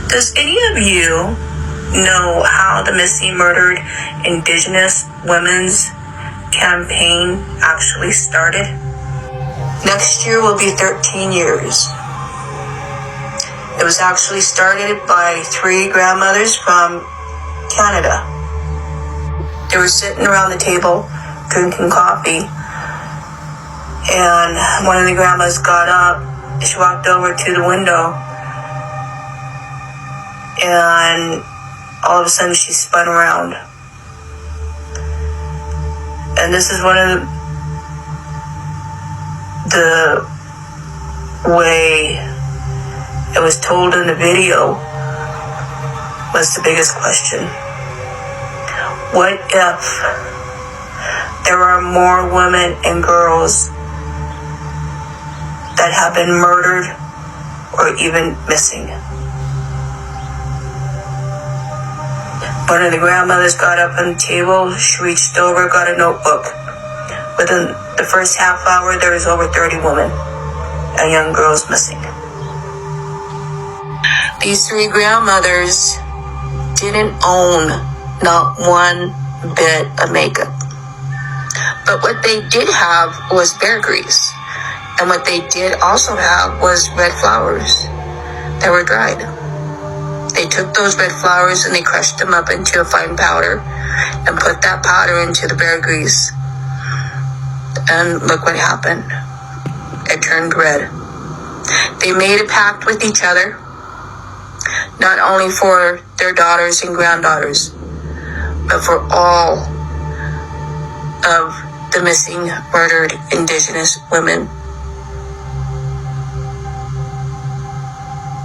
Does any of you know how the Missing Murdered Indigenous Women's campaign actually started? Next year will be 13 years. It was actually started by 3 grandmothers from Canada. They were sitting around the table drinking coffee, and one of the grandmas got up. She walked over to the window, and all of a sudden she spun around. And this is one of the way it was told in the video was the biggest question. What if there are more women and girls that have been murdered or even missing? One of the grandmothers got up on the table. She reached over, got a notebook. Within the first half hour, there was over 30 women and young girls missing. These 3 grandmothers didn't own not one bit of makeup. But what they did have was bear grease. And what they did also have was red flowers that were dried. They took those red flowers and they crushed them up into a fine powder and put that powder into the bear grease. And look what happened. It turned red. They made a pact with each other, not only for their daughters and granddaughters, but for all of the missing, murdered Indigenous women.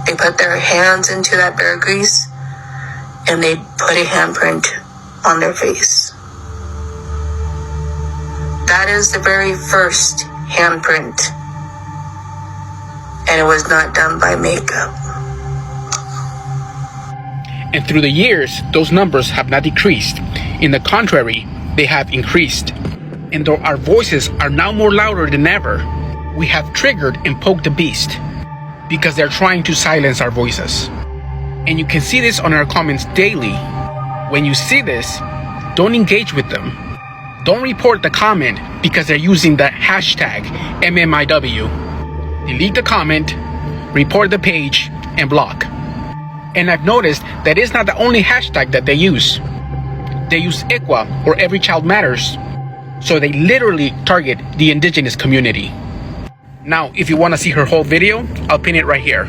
They put their hands into that bear grease and they put a handprint on their face. That is the very first handprint, and it was not done by makeup. And through the years, those numbers have not decreased. In the contrary, they have increased. And though our voices are now more louder than ever, we have triggered and poked the beast because they're trying to silence our voices. And you can see this on our comments daily. When you see this, don't engage with them. Don't report the comment because they're using the hashtag MMIW. Delete the comment, report the page, and block. And I've noticed that it's not the only hashtag that they use. They use ICWA, or Every Child Matters. So they literally target the Indigenous community. Now, if you want to see her whole video, I'll pin it right here.